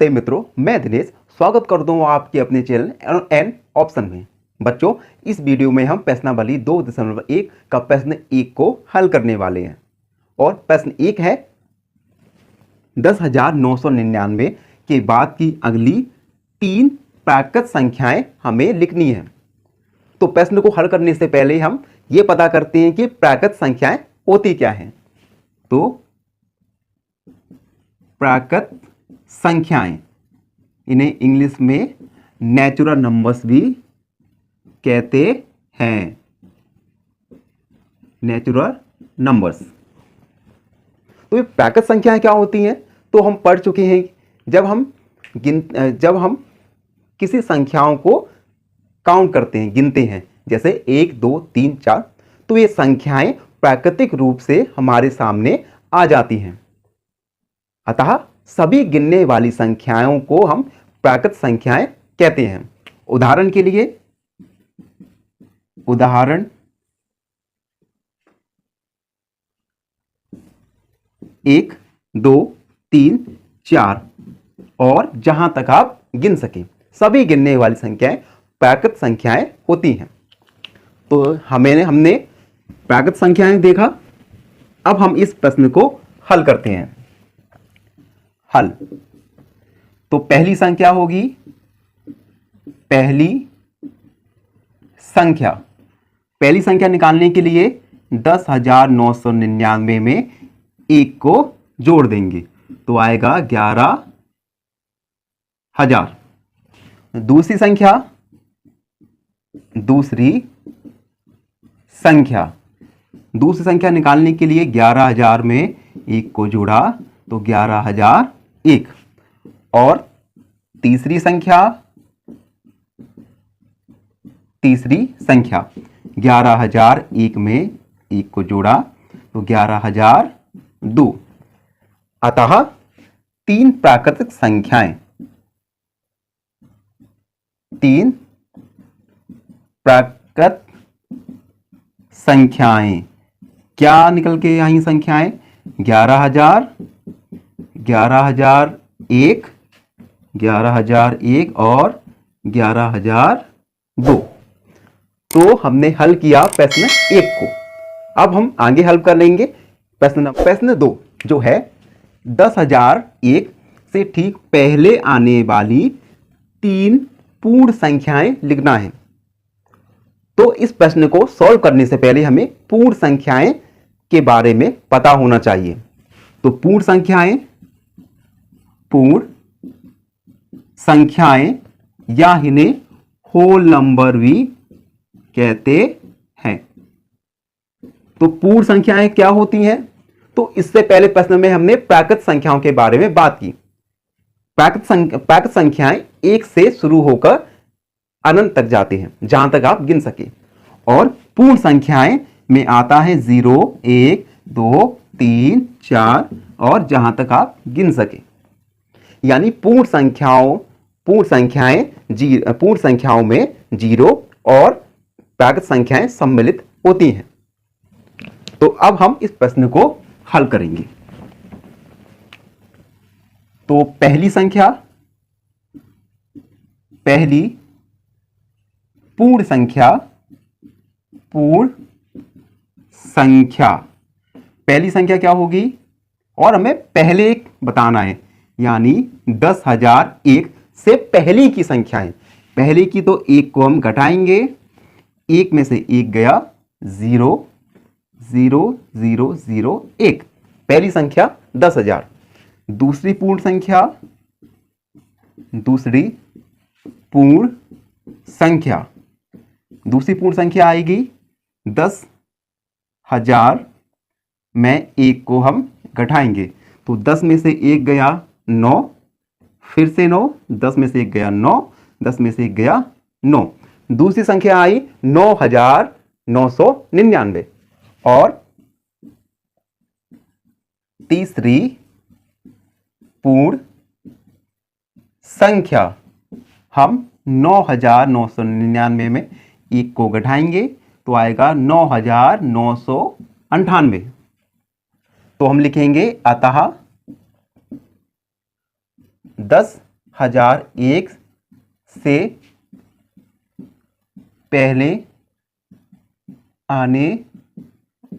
नमस्ते मित्रों, मैं दिनेश स्वागत करता हूँ आपके अपने चैनल एन ऑप्शन में। बच्चों, इस वीडियो में हम प्रश्नावली 2.1 का प्रश्न 1 को हल करने वाले हैं। और प्रश्न 1 है 10,999 के बाद की अगली 3 प्राकृत संख्याएं हमें लिखनी है। तो प्रश्न को हल करने से पहले हम ये पता करते हैं कि प्राकृत संख्याएं होती क्या हैं। तो प्राकृत संख्याएं, इन्हें इंग्लिश में नेचुरल नंबर्स भी कहते हैं। Natural numbers. तो ये प्राकृत संख्याएं क्या होती हैं तो हम पढ़ चुके हैं। जब हम किसी संख्याओं को काउंट करते हैं, गिनते हैं, जैसे 1 2 3 4, तो ये संख्याएं प्राकृतिक रूप से हमारे सामने आ जाती हैं। अतः सभी गिनने वाली संख्याओं को हम प्राकृत संख्याएं कहते हैं। उदाहरण के लिए 1 2 3 4 और जहां तक आप गिन सकें, सभी गिनने वाली संख्याएं प्राकृत संख्याएं होती हैं। तो हमने प्राकृत संख्याएं देखा। अब हम इस प्रश्न को हल करते हैं। हल। तो पहली संख्या होगी, पहली संख्या निकालने के लिए 10,999 में 1 को जोड़ देंगे तो आएगा 11,000। दूसरी संख्या निकालने के लिए 11,000 में 1 को जोड़ा तो 11,001। और तीसरी संख्या 11,001 में 1 को जोड़ा तो 11,002। अतः 3 प्राकृतिक संख्याएं क्या निकल के आई? संख्याएं 11,000, 11,001, 11,001 और 11,002। तो हमने हल किया प्रश्न 1 को। अब हम आगे हल कर लेंगे प्रश्न 2, जो है 10,001 से ठीक पहले आने वाली 3 पूर्ण संख्याएं लिखना है। तो इस प्रश्न को सॉल्व करने से पहले हमें पूर्ण संख्याएं के बारे में पता होना चाहिए। तो पूर्ण संख्याएं या इन्हें होल नंबर भी कहते हैं। तो पूर्ण संख्याएं क्या होती हैं? तो इससे पहले प्रश्न में हमने प्राकृत संख्याओं के बारे में बात की। प्राकृत संख्याएं 1 से शुरू होकर अनंत तक जाते हैं, जहां तक आप गिन सके। और पूर्ण संख्याएं में आता है 0 1 2 3 4 और जहां तक आप गिन सके। यानी पूर्ण संख्याओं में 0 और प्राकृत संख्याएं सम्मिलित होती हैं। तो अब हम इस प्रश्न को हल करेंगे। तो पहली पूर्ण संख्या क्या होगी? और हमें पहले बताना है, यानी 10,001 से पहले की संख्या है। पहले की तो 1 को हम घटाएंगे, 1 में से 1 गया 0 0 0 0 1। पहली संख्या 10,000। दूसरी पूर्ण संख्या आएगी 10,000 में 1 को हम घटाएंगे तो 10 में से 1 गया 9, फिर से 9, 10 में से 1 गया 9, 10 में से 1 गया 9। दूसरी संख्या आई 9,999। और तीसरी पूर्ण संख्या हम 9,999 में 1 को घटाएंगे तो आएगा 9,998। तो हम लिखेंगे अतः 10 1001 से पहले आने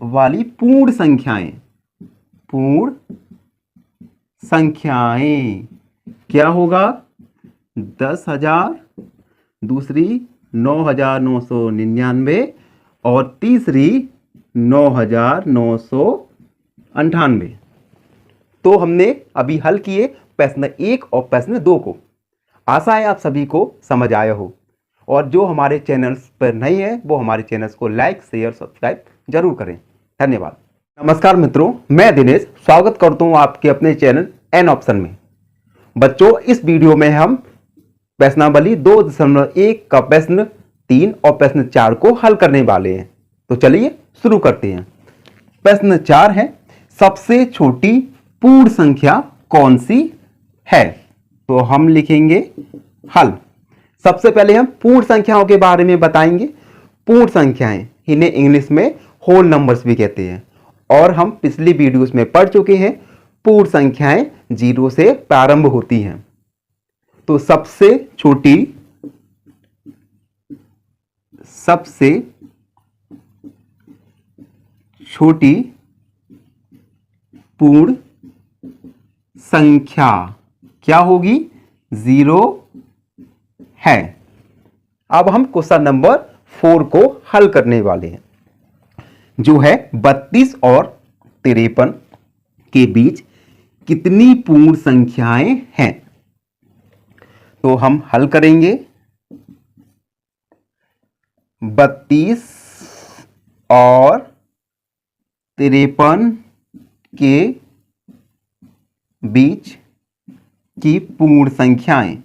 वाली पूर्ण संख्याएं क्या होगा? 10,000, दूसरी 9,999 और तीसरी 9,998। तो हमने अभी हल किए प्रश्न 1 और प्रश्न 2 को। आशा है आप सभी को समझ आया हो, और जो हमारे चैनल्स पर नए हैं वो हमारे चैनल्स को लाइक, शेयर, सब्सक्राइब जरूर करें। धन्यवाद। नमस्कार मित्रों, मैं दिनेश स्वागत करता हूं आपके अपने चैनल एन ऑप्शन में। बच्चों, इस वीडियो में हम प्रश्नावली 2.1 का प्रश्न 3 और प्रश्न 4 को हल करने वाले हैं। तो चलिए शुरू करते हैं। प्रश्न 4 है, सबसे छोटी पूर्ण संख्या कौन सी है? तो हम लिखेंगे हल। सबसे पहले हम पूर्ण संख्याओं के बारे में बताएंगे। पूर्ण संख्याएं, इन्हें इंग्लिश में होल नंबर्स भी कहते हैं, और हम पिछली वीडियोस में पढ़ चुके हैं पूर्ण संख्याएं 0 से प्रारंभ होती हैं। तो सबसे छोटी पूर्ण संख्या क्या होगी? 0 है। अब हम क्वेश्चन नंबर 4 को हल करने वाले हैं, जो है 32 और 53 के बीच कितनी पूर्ण संख्याएं हैं? तो हम हल करेंगे। 32 और 53 के बीच की पूर्ण संख्याएं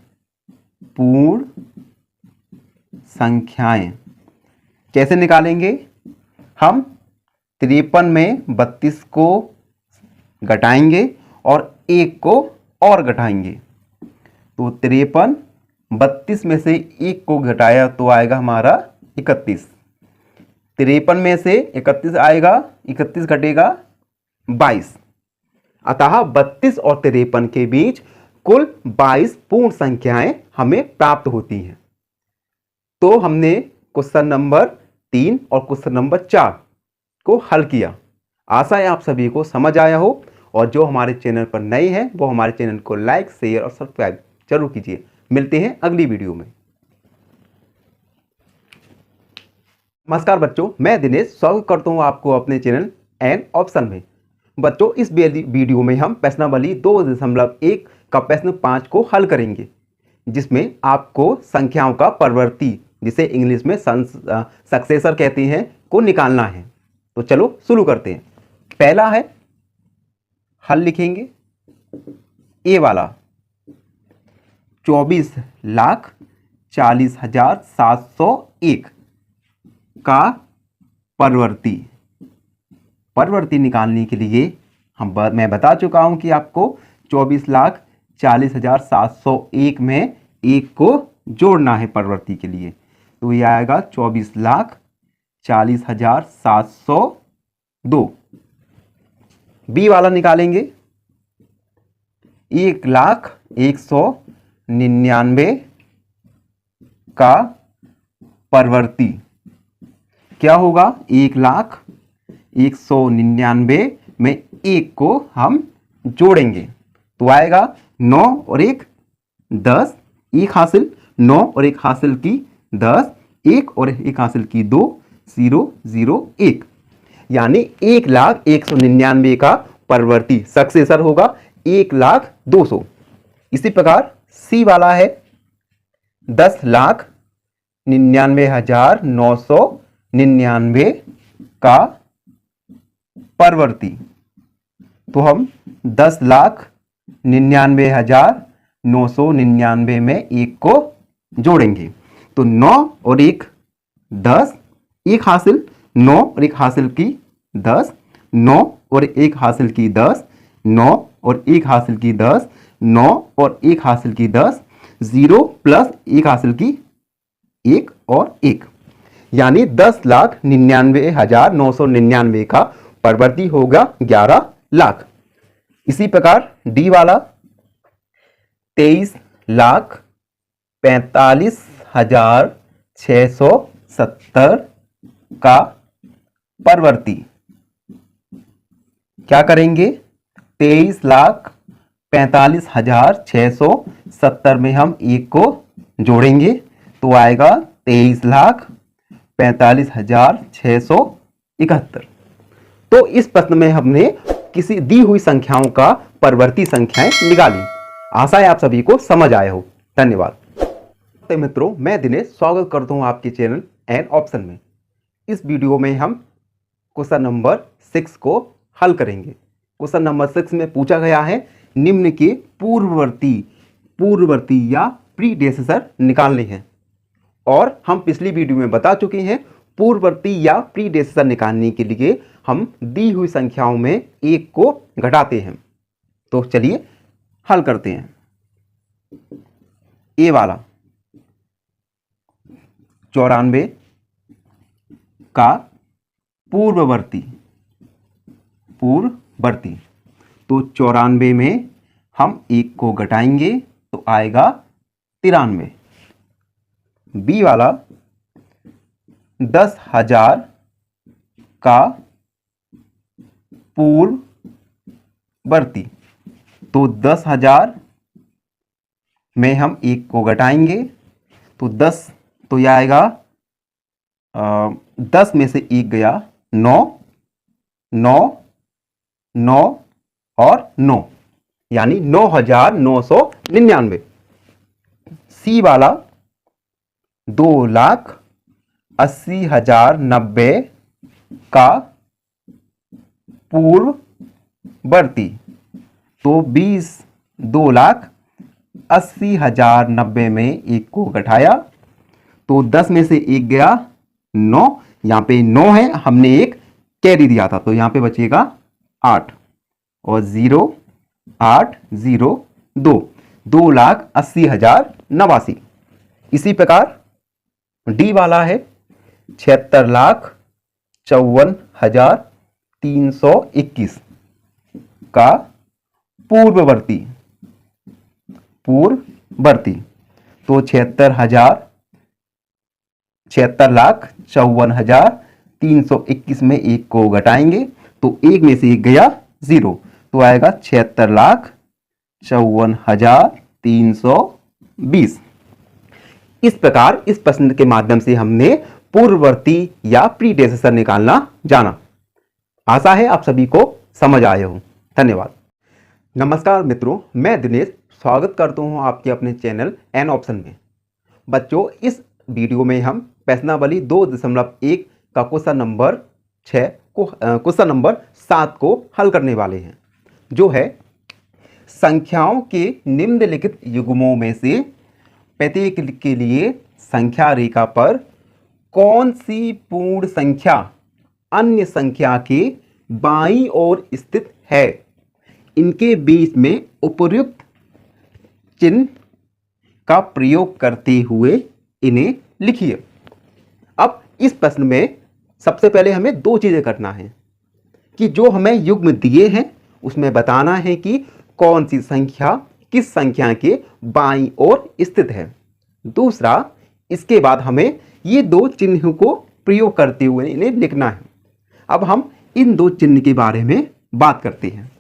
कैसे निकालेंगे? हम 53 में 32 को घटाएंगे और 1 को और घटाएंगे। तो 53, 32 में से 1 को घटाया तो आएगा हमारा 31। 53 में से 31 आएगा, 31 घटेगा 22। अतः 32 और 53 के बीच कुल 22 पूर्ण संख्याएं हमें प्राप्त होती हैं। तो हमने क्वेश्चन नंबर 3 और क्वेश्चन नंबर 4 को हल किया। आशा है आप सभी को समझ आया हो, और जो हमारे चैनल पर नए हैं वो हमारे चैनल को लाइक, शेयर और सब्सक्राइब जरूर कीजिए। मिलते हैं अगली वीडियो में। नमस्कार बच्चों, मैं दिनेश स्वागत करता हूं आपको अपने चैनल एन ऑप्शन में। बच्चों, इस वीडियो में हम प्रश्नावली 2.1 का प्रश्न 5 को हल करेंगे, जिसमें आपको संख्याओं का परवर्ती, जिसे इंग्लिश में सक्सेसर कहते हैं, को निकालना है। तो चलो शुरू करते हैं। पहला है, हल लिखेंगे ए वाला, 24,40,701 का परवर्ती निकालने के लिए मैं बता चुका हूं कि आपको 24,40,701 में 1 को जोड़ना है परवर्ती के लिए। तो ये आएगा 24,40,702। बी वाला निकालेंगे, 1,01,99 का परवर्ती क्या होगा? 1,01,99 में 1 को हम जोड़ेंगे तो आएगा 9 और 1 10, 1 हासिल, 9 और 1 हासिल की 10, 1 और 1 हासिल की 2, 0 0 1, यानी 1,01,99 का परवर्ती सक्सेसर होगा 1,02,000। इसी प्रकार सी वाला है 10,99,999 का परवर्ती। तो हम 10,99,999 में 1 को जोड़ेंगे तो 9 और 1 10, 1 हासिल, 9 और 1 हासिल की 10, 9 और 1 हासिल की 10, 9 और 1 हासिल की 10, 9 और 1 हासिल की 10, 0 प्लस 1 हासिल की 1 और 1, यानी 10,99,999 का परवर्ती होगा 11 लाख। इसी प्रकार डी वाला 23,45,670 का परवर्ती। क्या करेंगे? 23,45,670 में हम एक को जोड़ेंगे तो आएगा 23,45,671। तो इस प्रश्न में हमने किसी दी हुई संख्याओं का परवर्ती संख्याएं निकाली। आशा है आप सभी को समझ आए हो। धन्यवाद। तो मित्रों, मैं दिनेश स्वागत करता हूं आपके चैनल एन ऑप्शन में। इस वीडियो में हम क्वेश्चन नंबर 6 को हल करेंगे। क्वेश्चन नंबर 6 में पूछा गया है निम्न के पूर्ववर्ती या प्रीडेसेसर निकालने हैं। और हम पिछली वीडियो में बता चुके हैं पूर्ववर्ती या प्रीडेसेसर निकालने के लिए हम दी हुई संख्याओं में एक को घटाते हैं। तो चलिए हल करते हैं। ए वाला 94 का पूर्ववर्ती तो 94 में हम एक को घटाएंगे तो आएगा 93। बी वाला 10,000 का पूर्ववर्ती तो 10,000 में हम एक को घटाएंगे तो 10 तो यह आएगा 10 में से एक गया 9 और 9 यानी 9,999। सी वाला 2,80,090 का पूर्ववर्ती तो 2,80,090 में एक को घटाया तो 10 में से एक गया 9, यहां पे 9 है, हमने एक कैरी दिया था तो यहां पे बचेगा 8 और 0 8 0 2 2,80,089। इसी प्रकार डी वाला है 76,54,321 का पूर्ववर्ती तो 76,54,321 में एक को घटाएंगे तो एक में से एक गया 0 तो आएगा 76,54,320। इस प्रकार इस प्रश्न के माध्यम से हमने पूर्ववर्ती या प्रीडेसेसर निकालना जाना। आशा है आप सभी को समझ आए हो। धन्यवाद। नमस्कार मित्रों, मैं दिनेश स्वागत करता हूं आपके अपने चैनल एन ऑप्शन में। बच्चों, इस वीडियो में हम प्रश्नावली 2.1 का क्वेश्चन नंबर 7 को हल करने वाले हैं, जो है संख्याओं के निम्नलिखित युग्मों में से प्रत्येक के लिए संख्या रेखा पर कौन सी पूर्ण संख्या अन्य संख्या के बाईं ओर स्थित है, इनके बीच में उपर्युक्त चिन्ह का प्रयोग करते हुए इन्हें लिखिए। अब इस प्रश्न में सबसे पहले हमें दो चीजें करना है कि जो हमें युग्म दिए हैं उसमें बताना है कि कौन सी संख्या किस संख्या के बाईं ओर स्थित है। दूसरा, इसके बाद हमें ये दो चिन्ह को प्रयोग करते हुए इन्हें लिखना है। अब हम इन दो चिन्ह के बारे में बात करते हैं।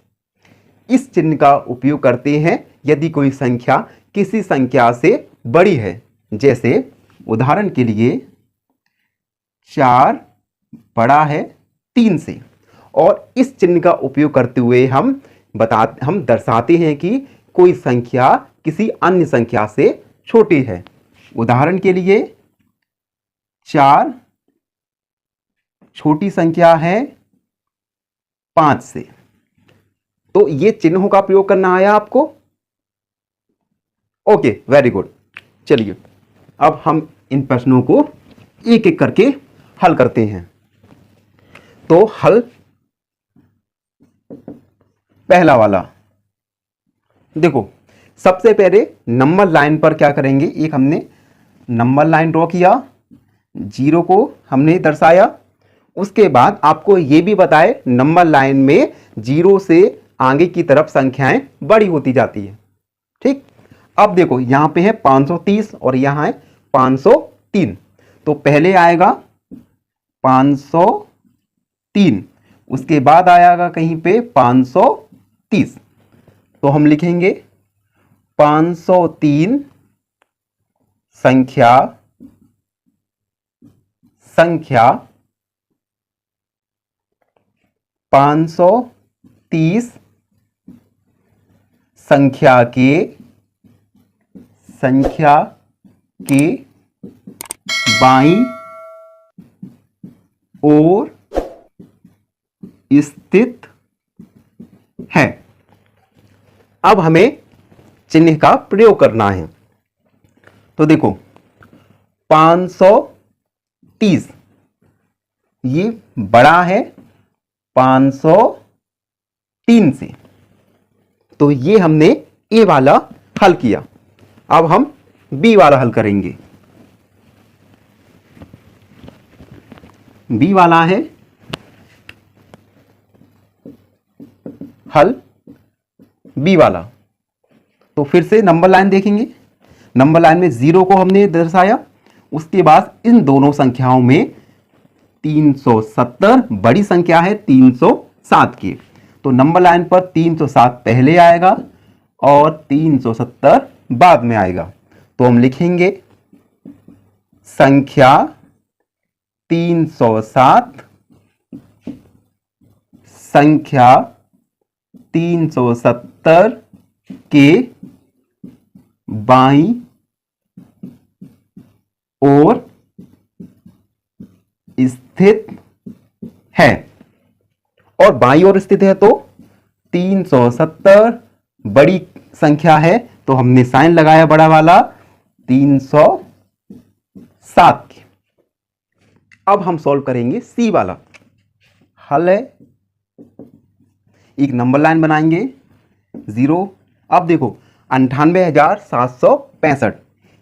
इस चिन्ह का उपयोग करते हैं यदि कोई संख्या किसी संख्या से बड़ी है, जैसे उदाहरण के लिए 4 बड़ा है 3 से, और इस चिन्ह का उपयोग करते हुए हम दर्शाते हैं कि कोई संख्या किसी अन्य संख्या से छोटी है। उदाहरण के लिए 4 छोटी संख्या है 5 से। तो ये चिन्हों का प्रयोग करना आया आपको? Okay, very good. चलिए अब हम इन प्रश्नों को एक एक करके हल करते हैं। तो हल पहला वाला देखो, सबसे पहले नंबर लाइन पर क्या करेंगे, एक हमने नंबर लाइन ड्रॉ किया, 0 को हमने दर्शाया। उसके बाद आपको यह भी बताए नंबर लाइन में 0 से आगे की तरफ संख्याएं बड़ी होती जाती है। ठीक, अब देखो यहां पे है 530 और यहां है 503, तो पहले आएगा 503, उसके बाद आएगा कहीं पे 530, तो हम लिखेंगे 503 संख्या 530 संख्या के बाईं ओर स्थित है। अब हमें चिन्ह का प्रयोग करना है। तो देखो 530 ये बड़ा है 503 से, तो ये हमने ए वाला हल किया। अब हम बी वाला हल करेंगे। बी वाला है हल बी वाला, तो फिर से नंबर लाइन देखेंगे। नंबर लाइन में 0 को हमने दर्शाया, उसके बाद इन दोनों संख्याओं में 370 बड़ी संख्या है 307 की, तो नंबर लाइन पर 307 पहले आएगा और 370 बाद में आएगा। तो हम लिखेंगे संख्या 307 संख्या 370 के बाईं ओर स्थित है। और बाईं ओर स्थित है तो 370 बड़ी संख्या है, तो हमने साइन लगाया बड़ा वाला 307 की। अब हम सॉल्व करेंगे सी वाला हल है। एक नंबर लाइन बनाएंगे 0। अब देखो 98,765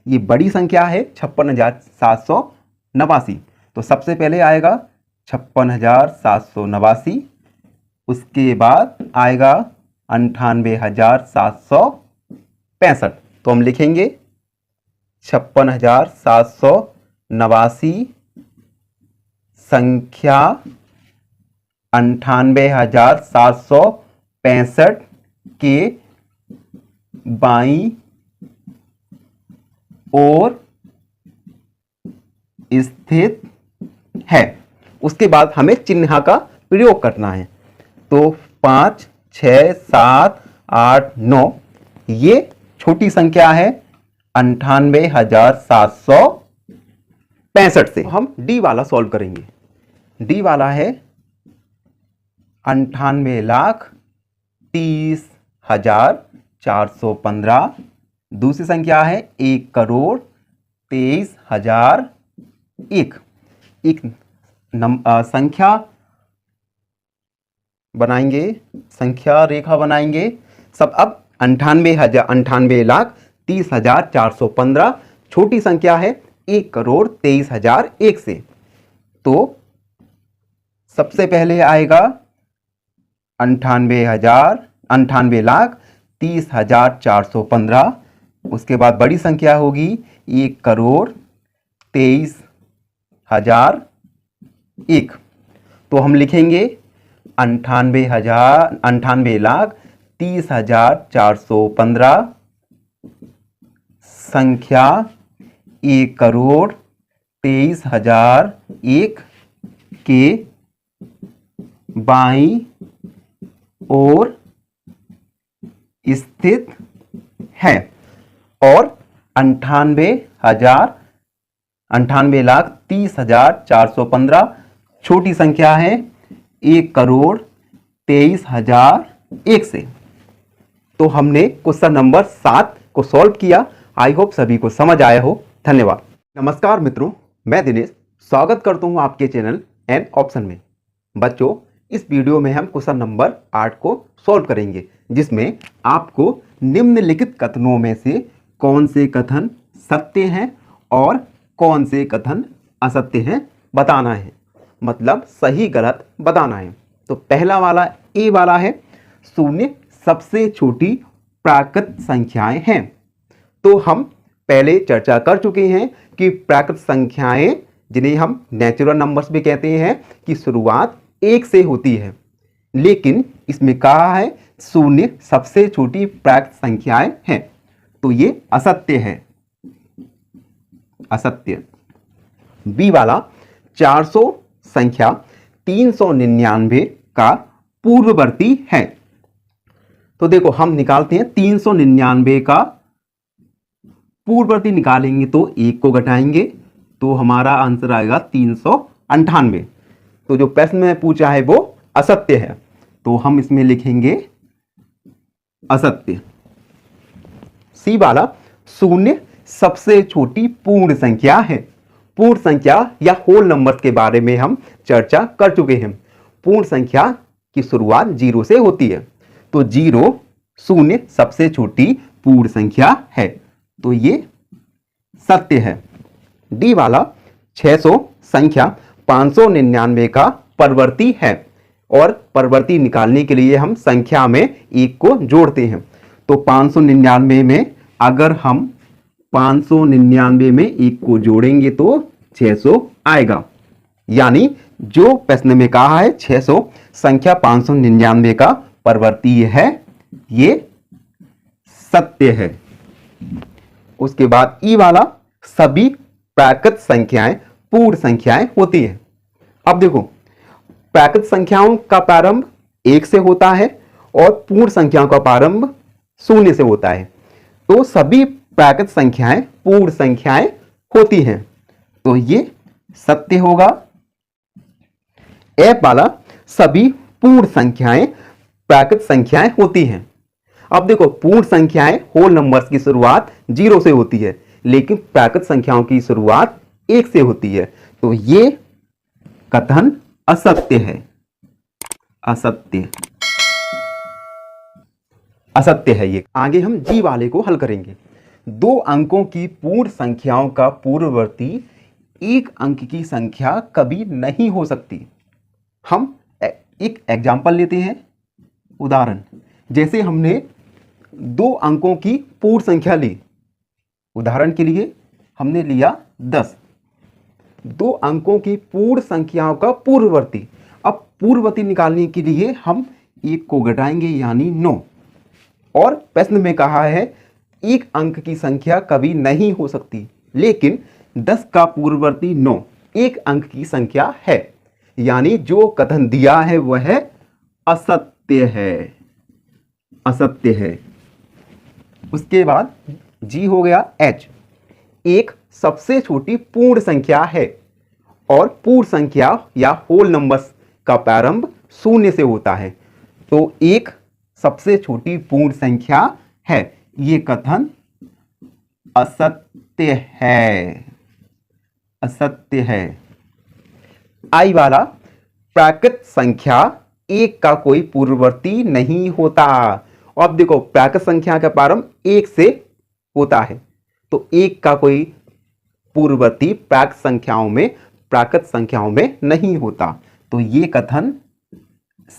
ये बड़ी संख्या है 56,789, तो सबसे पहले आएगा 56,789, उसके बाद आएगा 98,765, तो हम लिखेंगे 56,789 संख्या 98,765 के बाईं ओर स्थित है। उसके बाद हमें चिन्ह का प्रयोग करना है। तो 5, 6, 7, 8, 9 ये छोटी संख्या है 98,765 से। हम डी वाला सॉल्व करेंगे। डी वाला है 98,30,415। दूसरी संख्या है 1,23,001। एक संख्या बनाएंगे, संख्या रेखा बनाएंगे सब। अब 98,30,415 छोटी संख्या है 1,23,001 से, तो सबसे पहले आएगा 98,30,415, उसके बाद बड़ी संख्या होगी 1,23,001, तो हम लिखेंगे 98,30,415 संख्या 1,23,001 के बाईं ओर स्थित है। और 98,30,415 छोटी संख्या है 1,23,001 से। तो हमने क्वेश्चन नंबर 7 को सॉल्व किया। आई होप सभी को समझ आया हो। धन्यवाद। नमस्कार मित्रों, मैं दिनेश स्वागत करता हूं आपके चैनल एन ऑप्शन में। बच्चों, इस वीडियो में हम क्वेश्चन नंबर 8 को सॉल्व करेंगे, जिसमें आपको निम्नलिखित कथनों में से कौन से कथन सत्य हैं और कौन से कथन असत्य हैं बताना है, मतलब सही गलत बताना है। तो पहला वाला ए वाला है, शून्य सबसे छोटी प्राकृत संख्याएं हैं। तो हम पहले चर्चा कर चुके हैं कि प्राकृत संख्याएं, जिन्हें हम नेचुरल नंबर्स भी कहते हैं, की शुरुआत 1 से होती है, लेकिन इसमें कहा है शून्य सबसे छोटी प्राकृत संख्याएं हैं, तो ये असत्य है, असत्य। बी वाला 400 संख्या 399 का पूर्ववर्ती है। तो देखो हम निकालते हैं 399 का पूर्ववर्ती, निकालेंगे तो 1 को घटाएंगे तो हमारा आंसर आएगा 398। तो जो प्रश्न में पूछा है वो असत्य है, तो हम इसमें लिखेंगे असत्य। सी वाला शून्य सबसे छोटी पूर्ण संख्या है। पूर्ण संख्या या होल नंबर्स के बारे में हम चर्चा कर चुके हैं। पूर्ण संख्या की शुरुआत 0 से होती है, तो 0 शून्य सबसे छोटी पूर्ण संख्या है, तो ये सत्य है। डी वाला 600 संख्या 599 का परवर्ती है, और परवर्ती निकालने के लिए हम संख्या में 1 को जोड़ते हैं। तो 599 में अगर हम 599 में 1 को जोड़ेंगे तो 600 आएगा, यानी जो प्रश्न में कहा है 600 संख्या 599 का परवर्ती है, ये सत्य है। उसके बाद ई वाला सभी प्राकृत संख्याएं पूर्ण संख्याएं होती है। अब देखो प्राकृत संख्याओं का प्रारंभ 1 से होता है और पूर्ण संख्याओं का प्रारंभ 0 से होता है, तो सभी प्राकृत संख्याएं पूर्ण संख्याएं होती हैं, तो ये सत्य होगा। एफ वाला सभी पूर्ण संख्याएं प्राकृत संख्याएं होती हैं। अब देखो पूर्ण संख्याएं होल नंबर्स की शुरुआत 0 से होती है, लेकिन प्राकृत संख्याओं की शुरुआत 1 से होती है, तो ये कथन असत्य है, असत्य, असत्य है ये। आगे हम जी वाले को हल करेंगे। 2 अंकों की पूर्ण संख्याओं का पूर्ववर्ती 1 अंक की संख्या कभी नहीं हो सकती। हम एक एग्जाम्पल लेते हैं, उदाहरण, जैसे हमने 2 अंकों की पूर्ण संख्या ली, उदाहरण के लिए हमने लिया 10। 2 अंकों की पूर्ण संख्याओं का पूर्ववर्ती, अब पूर्ववर्ती निकालने के लिए हम 1 को घटाएंगे यानी 9, और प्रश्न में कहा है 1 अंक की संख्या कभी नहीं हो सकती, लेकिन 10 का पूर्ववर्ती 9 1 अंक की संख्या है, यानी जो कथन दिया है वह असत्य है, असत्य है। उसके बाद जी हो गया एच, 1 सबसे छोटी पूर्ण संख्या है, और पूर्ण संख्या या होल नंबर्स का प्रारंभ 0 से होता है, तो 1 सबसे छोटी पूर्ण संख्या है, ये कथन असत्य है, असत्य है। आई वाला प्राकृत संख्या 1 का कोई पूर्ववर्ती नहीं होता। अब देखो प्राकृत संख्या का प्रारंभ 1 से होता है, तो 1 का कोई पूर्ववर्ती प्राकृत संख्याओं में नहीं होता, तो ये कथन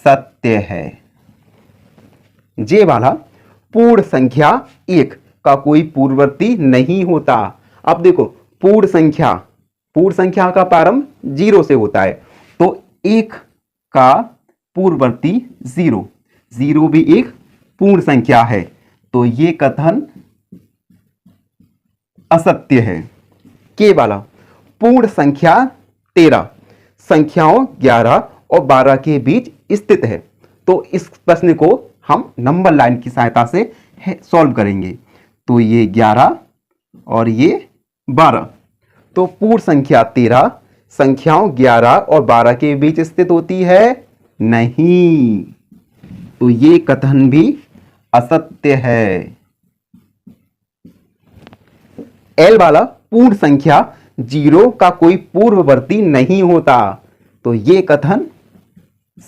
सत्य है। जे वाला पूर्ण संख्या 1 का कोई पूर्ववर्ती नहीं होता। अब देखो पूर्ण संख्या का प्रारंभ 0 से होता है, तो 1 का पूर्ववर्ती 0, 0 भी एक पूर्ण संख्या है, तो ये कथन असत्य है। के वाला पूर्ण संख्या 13 संख्याओं 11 और 12 के बीच स्थित है, तो इस प्रश्न को हम नंबर लाइन की सहायता से सॉल्व करेंगे। तो ये 11 और ये 12, तो पूर्ण संख्या 13 संख्याओं 11 और 12 के बीच स्थित होती है नहीं, तो ये कथन भी असत्य है। एल वाला पूर्ण संख्या 0 का कोई पूर्ववर्ती नहीं होता, तो ये कथन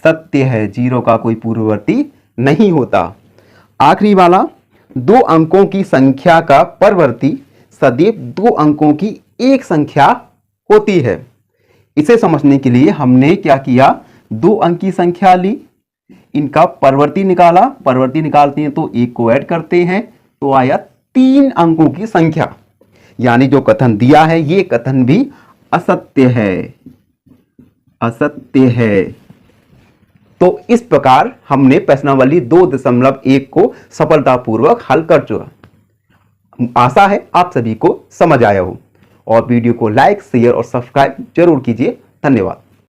सत्य है, 0 का कोई पूर्ववर्ती नहीं होता। आखिरी वाला 2 अंकों की संख्या का परवर्ती सदैव 2 अंकों की एक संख्या होती है। इसे समझने के लिए हमने क्या किया, 2 अंक की संख्या ली, इनका परवर्ती निकाला, परवर्ती निकालते हैं तो 1 को ऐड करते हैं तो आया 3 अंकों की संख्या, यानी जो कथन दिया है ये कथन भी असत्य है, असत्य है। तो इस प्रकार हमने प्रश्नावली 2.1 को सफलतापूर्वक हल कर चुका। आशा है आप सभी को समझ आया हो, और वीडियो को लाइक, शेयर और सब्सक्राइब जरूर कीजिए। धन्यवाद।